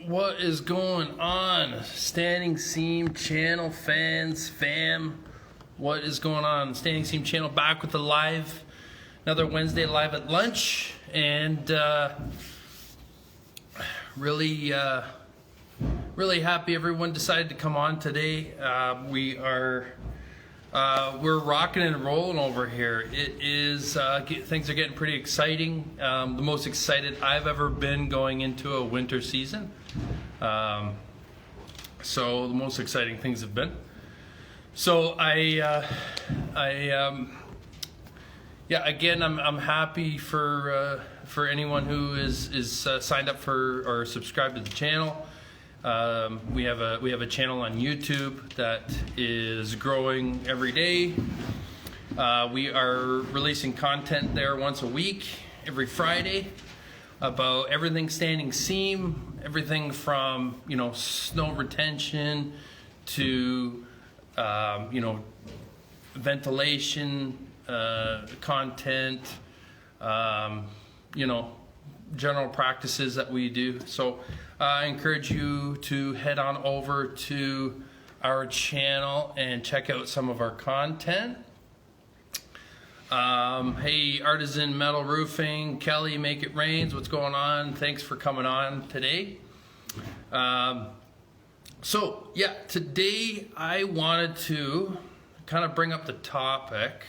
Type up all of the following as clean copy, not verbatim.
What is going on? Standing Seam Channel fans, fam. What is going on? Standing Seam Channel back with the live, another Wednesday live at lunch, and really happy everyone decided to come on today. We're rocking and rolling over here. It is things are getting pretty exciting. The most excited I've ever been going into a winter season. So the most exciting things have been. So again, I'm happy for anyone who is signed up for or subscribed to the channel. We have a channel on YouTube that is growing every day. We are releasing content there once a week, every Friday, about everything standing seam, everything from snow retention to ventilation content, general practices that we do. So I encourage you to head on over to our channel and check out some of our content. Hey, Artisan Metal Roofing, Kelly, Make It Rains, what's going on? Thanks for coming on today. So yeah, today I wanted to kind of bring up the topic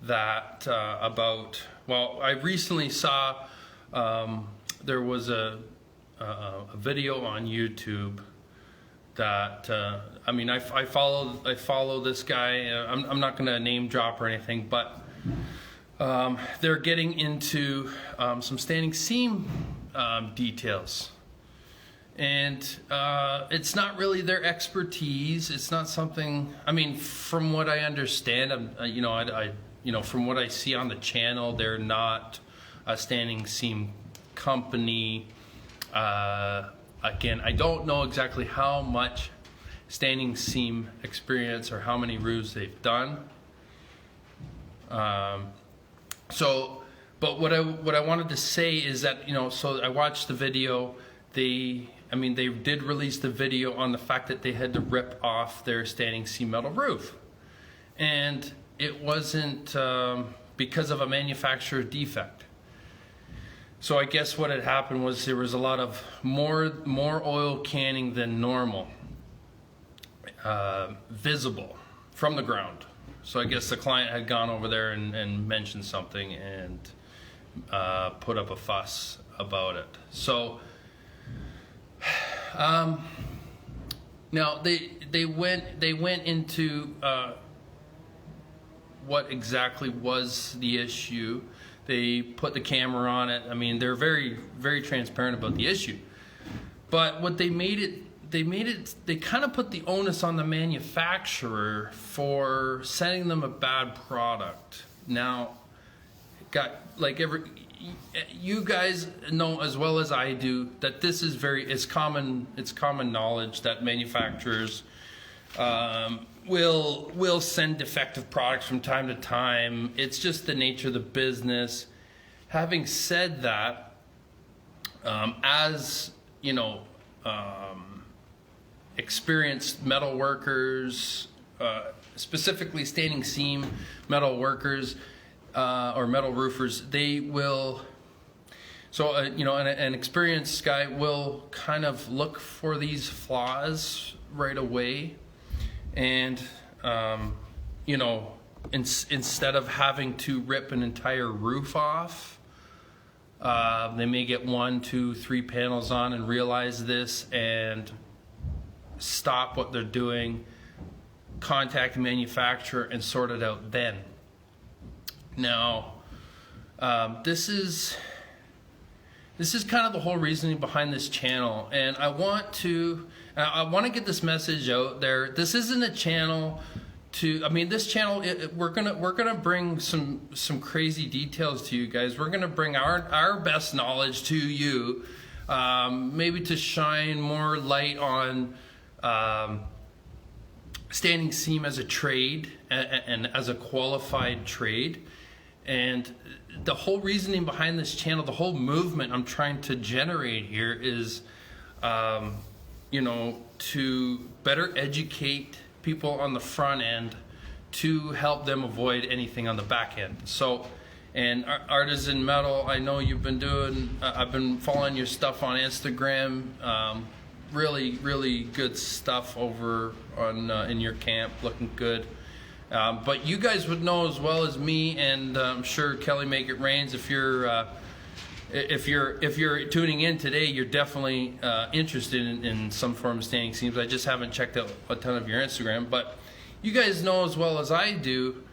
that I recently saw there was a video on YouTube that I follow this guy. I'm not going to name drop or anything, but they're getting into some standing seam details, and it's not really their expertise. It's not something. From what I understand, from what I see on the channel, they're not a standing seam company. Again, I don't know exactly how much standing seam experience or how many roofs they've done. But what I wanted to say is that so I watched the video. They did release the video on the fact that they had to rip off their standing seam metal roof, and it wasn't because of a manufacturer defect. So I guess what had happened was there was a lot of more oil canning than normal visible from the ground. So I guess the client had gone over there and mentioned something and put up a fuss about it. So now they went into what exactly was the issue. They put the camera on it. They're very, very transparent about the issue. But what they kind of put the onus on the manufacturer for sending them a bad product. Now, you guys know as well as I do that this is it's common knowledge that manufacturers will send defective products from time to time. It's just the nature of the business. Having said that, as experienced metal workers, specifically standing seam metal workers or metal roofers, they will. So an experienced guy will kind of look for these flaws right away. And, instead of having to rip an entire roof off, they may get 1, 2, 3 panels on and realize this and stop what they're doing, contact the manufacturer and sort it out then. Now, this is kind of the whole reasoning behind this channel, and I want to get this message out there. This isn't a channel this channel, we're gonna bring some crazy details to you guys. We're gonna bring our best knowledge to you, maybe to shine more light on standing seam as a trade and as a qualified trade. And the whole reasoning behind this channel, the whole movement I'm trying to generate here is you know, to better educate people on the front end to help them avoid anything on the back end. So, and Artisan Metal, I know you've been doing, I've been following your stuff on Instagram. Really good stuff over on in your camp, looking good. But you guys would know as well as me, and I'm sure Kelly Make It Rains. If you're tuning in today, you're definitely interested in some form of standing seams. I just haven't checked out a ton of your Instagram, but you guys know as well as I do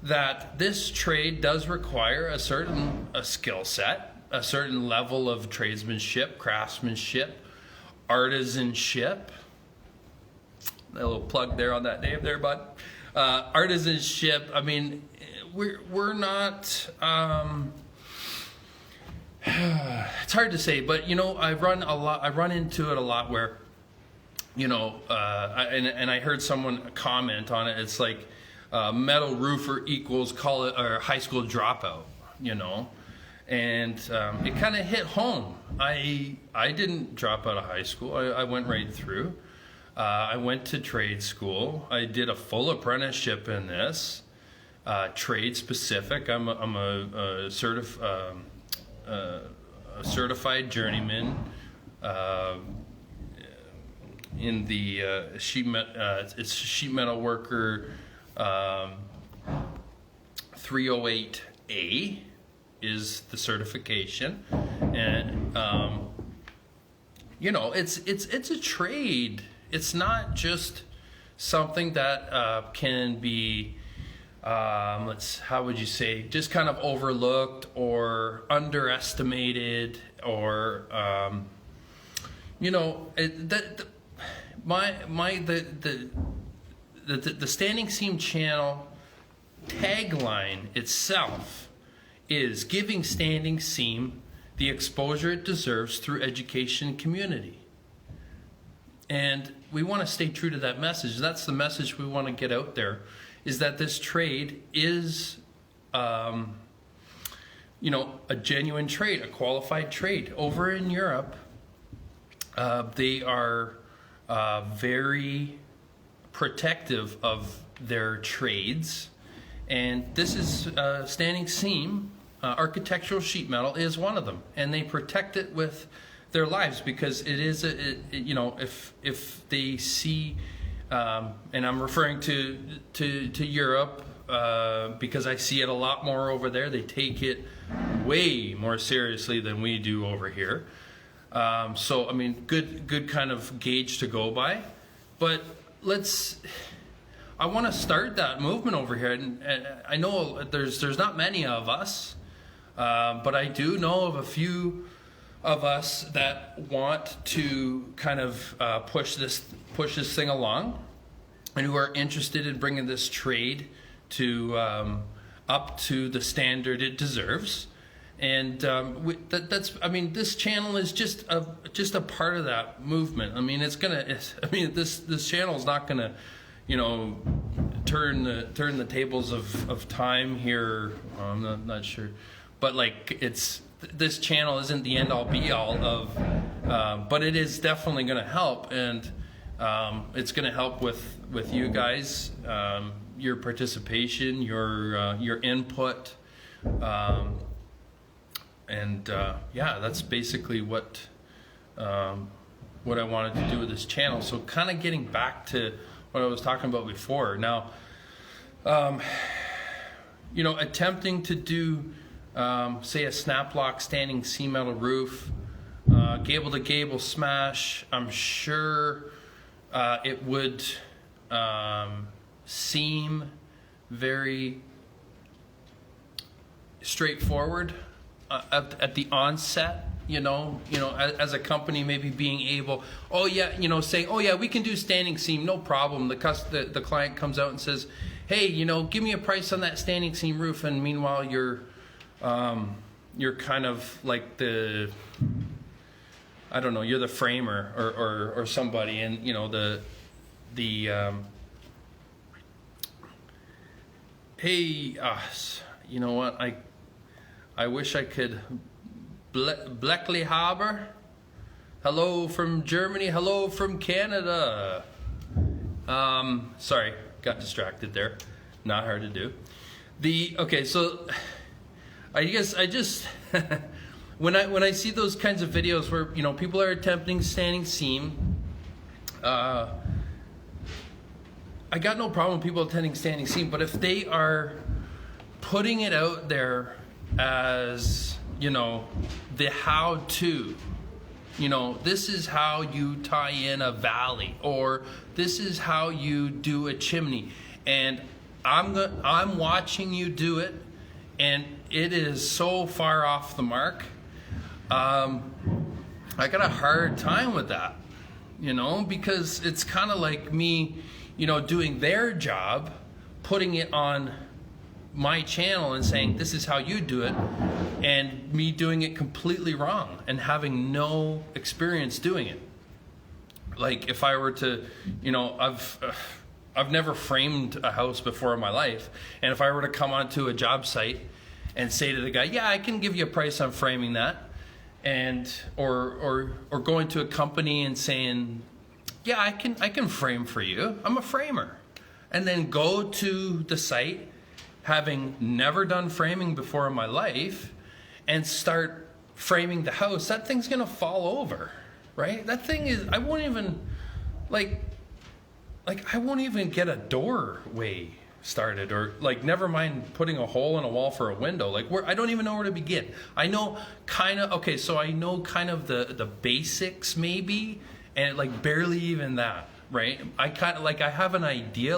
that this trade does require a certain skill set, a certain level of tradesmanship, craftsmanship, artisanship. A little plug there on that name there, bud. Artisanship. I mean, we're not. It's hard to say, but you know, I run into it a lot where, you know, and I heard someone comment on it. It's like metal roofer equals college or high school dropout, you know, and it kind of hit home. I didn't drop out of high school. I went right through. I went to trade school. I did a full apprenticeship in this, trade specific. I'm a certified journeyman in the it's sheet metal worker 308A is the certification, and you know, it's a trade. It's not just something that can be how would you say, just kind of overlooked or underestimated, or you know, the Standing Seam channel tagline itself is giving standing seam the exposure it deserves through education and community. And we want to stay true to that message. That's the message we want to get out there, is that this trade is, you know, a genuine trade, a qualified trade. Over in Europe, they are very protective of their trades. And this is standing seam, architectural sheet metal is one of them. And they protect it with their lives, because it is, you know, if they see, and I'm referring to Europe, because I see it a lot more over there. They take it way more seriously than we do over here. So I mean, good kind of gauge to go by. But I want to start that movement over here, and I know there's not many of us, but I do know of a few of us that want to kind of push this thing along, and who are interested in bringing this trade to up to the standard it deserves. And that's, I mean, this channel is just a part of that movement. I mean, this channel is not gonna, you know, turn the tables of time here. I'm not sure, but like, this channel isn't the end all be all of, but it is definitely going to help, and it's going to help with you guys, your participation, your input, and yeah, that's basically what I wanted to do with this channel. So kind of getting back to what I was talking about before. Now, you know, attempting to do, say, a snap lock standing seam metal roof, gable to gable smash, I'm sure it would seem very straightforward at the onset. You know, as a company maybe being able, oh yeah, you know, saying, oh yeah, we can do standing seam, no problem. The client comes out and says, hey, you know, give me a price on that standing seam roof, and meanwhile you're kind of like the, I don't know, you're the framer or somebody, and you know, the hey, you know what, I wish I could Bleckley Harbor, Hello from Germany. Hello from Canada. Sorry, got distracted there. Not hard to do. Okay, so I guess I just when I see those kinds of videos where people are attempting standing seam, I got no problem with people attempting standing seam, but if they are putting it out there as the how-to. This is how you tie in a valley, or this is how you do a chimney, and I'm watching you do it, and it is so far off the mark. I got a hard time with that, because it's kind of like me, doing their job, putting it on my channel and saying this is how you do it, and me doing it completely wrong and having no experience doing it. Like if I were to, I've never framed a house before in my life, and if I were to come onto a job site and say to the guy, yeah, I can give you a price on framing that, and or going to a company and saying, yeah, I can frame for you, I'm a framer, and then go to the site having never done framing before in my life and start framing the house, that thing's gonna fall over, right? That thing is, I won't even I won't even get a doorway started, or never mind putting a hole in a wall for a window. I don't even know where to begin. I know kind of the basics maybe, and barely even that. Right? I have an idea,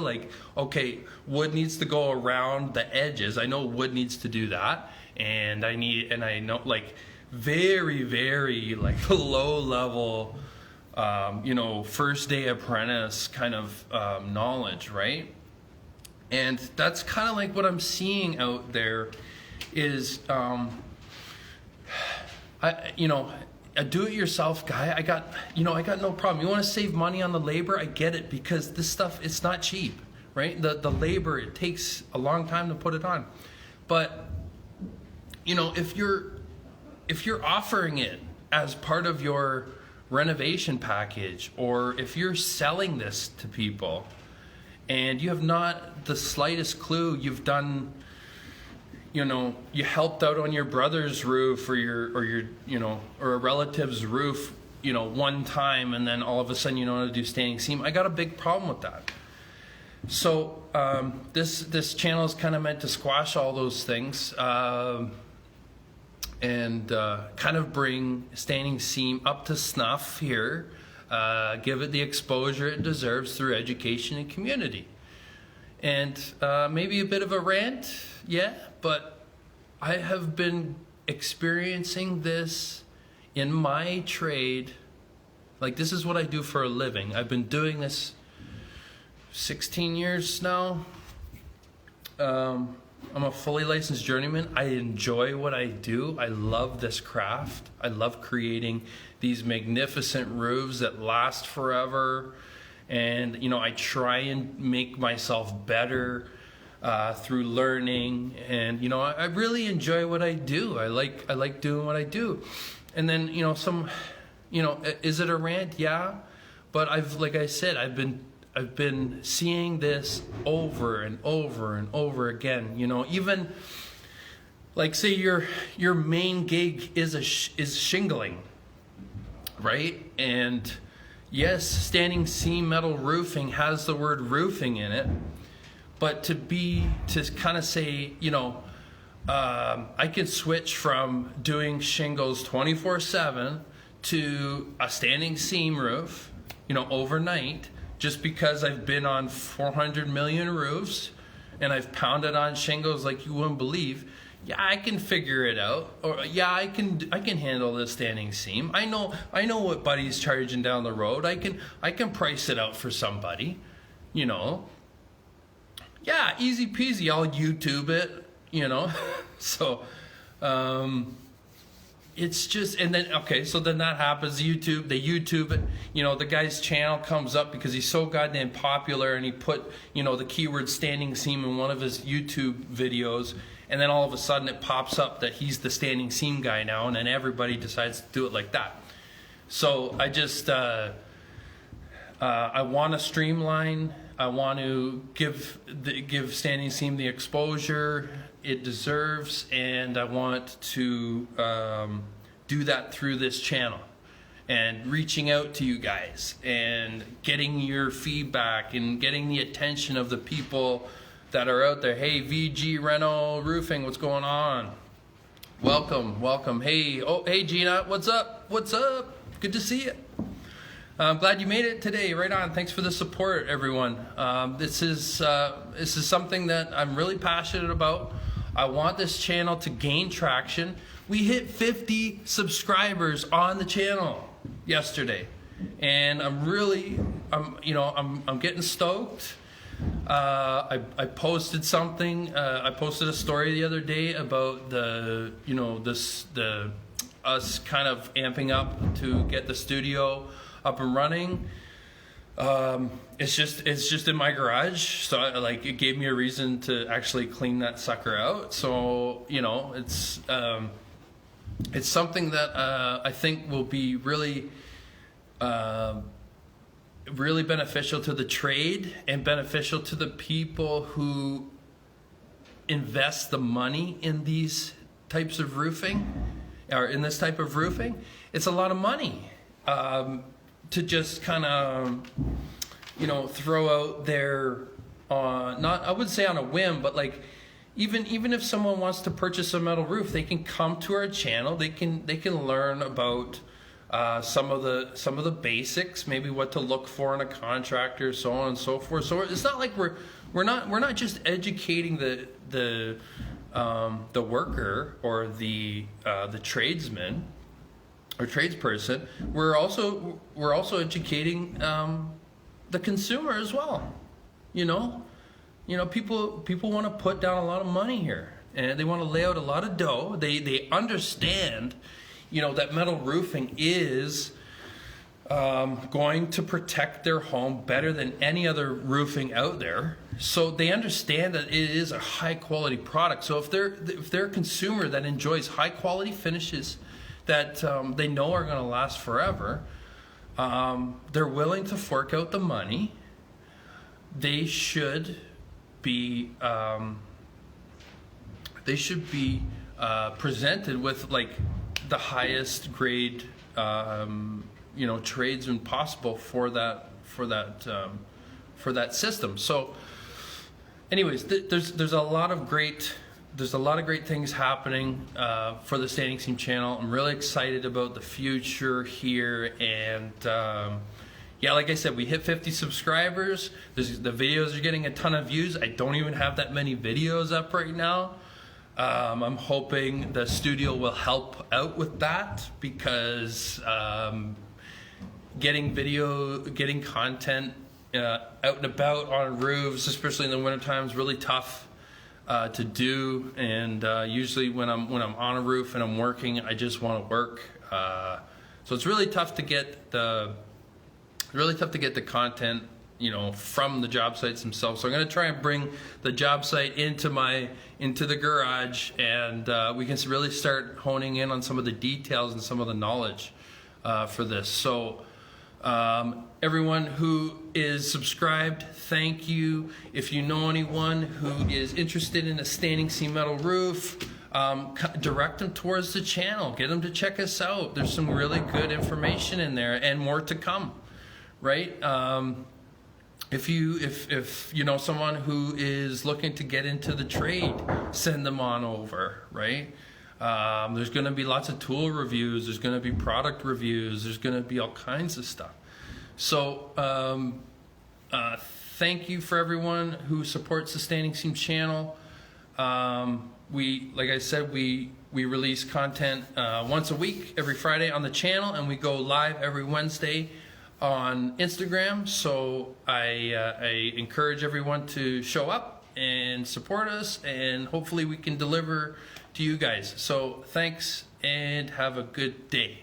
okay, wood needs to go around the edges. I know wood needs to do that. And I know very, very low level, first day apprentice kind of knowledge, right? And that's kind of what I'm seeing out there is, a do-it-yourself guy, I got no problem. You want to save money on the labor? I get it, because this stuff, it's not cheap, right? The labor, it takes a long time to put it on. But if you're offering it as part of your renovation package, or if you're selling this to people and you have not the slightest clue, you've done, you helped out on your brother's roof or or a relative's roof, one time, and then all of a sudden you know how to do standing seam. I got a big problem with that. So this channel is kind of meant to squash all those things, and kind of bring standing seam up to snuff here, give it the exposure it deserves through education and community. And maybe a bit of a rant, yeah, but I have been experiencing this in my trade. This is what I do for a living. I've been doing this 16 years now. I'm a fully licensed journeyman. I enjoy what I do. I love this craft. I love creating these magnificent roofs that last forever. And, I try and make myself better through learning. And, I really enjoy what I do. I like doing what I do. And then, is it a rant? Yeah. But like I said, I've been seeing this over and over and over again. Even say your main gig is shingling, right? And yes, standing seam metal roofing has the word roofing in it, but to kind of say, I can switch from doing shingles 24/7 to a standing seam roof, overnight, just because I've been on 400 million roofs and I've pounded on shingles like you wouldn't believe. Yeah, I can figure it out. Or yeah, I can handle this standing seam. I know what Buddy's charging down the road. I can price it out for somebody, Yeah, easy peasy. I'll YouTube it, So it's just, and then, okay, so then that happens, they YouTube it, the guy's channel comes up because he's so goddamn popular, and he put, the keyword standing seam in one of his YouTube videos, and then all of a sudden it pops up that he's the standing seam guy now, and then everybody decides to do it like that. So I just I want to streamline. I want to give Standing Seam the exposure it deserves, and I want to do that through this channel and reaching out to you guys and getting your feedback and getting the attention of the people that are out there. Hey, VG Reno Roofing, what's going on? Welcome. Hey Gina, what's up? Good to see you. I'm glad you made it today. Right on. Thanks for the support, everyone. This is something that I'm really passionate about. I want this channel to gain traction. We hit 50 subscribers on the channel yesterday, and I'm getting stoked. I posted something. I posted a story the other day about us kind of amping up to get the studio up and running. It's just in my garage, so it gave me a reason to actually clean that sucker out. So it's something that I think will be really beneficial to the trade and beneficial to the people who invest the money in these types of roofing, or in this type of roofing. It's a lot of money to just kind of throw out there on, not, I would say on a whim, but even if someone wants to purchase a metal roof, they can come to our channel. They can learn about some of the basics, maybe what to look for in a contractor, so on and so forth. So it's not like we're not just educating the worker or the tradesman or tradesperson. We're also educating the consumer as well. People want to put down a lot of money here, and they want to lay out a lot of dough. They understand, that metal roofing is going to protect their home better than any other roofing out there. So they understand that it is a high quality product. So if they're a consumer that enjoys high quality finishes that they know are going to last forever, they're willing to fork out the money. They should be presented with the highest grade tradesmen possible for that system. So anyways, there's a lot of great things happening for the Standing Seam channel. I'm really excited about the future here, and like I said, we hit 50 subscribers. The videos are getting a ton of views. I don't even have that many videos up right now. I'm hoping the studio will help out with that, because getting content out and about on roofs, especially in the wintertime, is really tough to do. And usually when I'm on a roof and I'm working, I just want to work. So it's really tough to get the content from the job sites themselves. So I'm going to try and bring the job site into the garage, and we can really start honing in on some of the details and some of the knowledge for this. So everyone who is subscribed, thank you. If you know anyone who is interested in a Standing Seam metal roof, direct them towards the channel. Get them to check us out. There's some really good information in there, and more to come. Right? If you know someone who is looking to get into the trade, send them on over. Right? There's going to be lots of tool reviews. There's going to be product reviews. There's going to be all kinds of stuff. So thank you for everyone who supports the Standing Seam channel. Like I said, we release content once a week, every Friday on the channel, and we go live every Wednesday on Instagram. So I encourage everyone to show up and support us, and hopefully we can deliver to you guys. So thanks, and have a good day.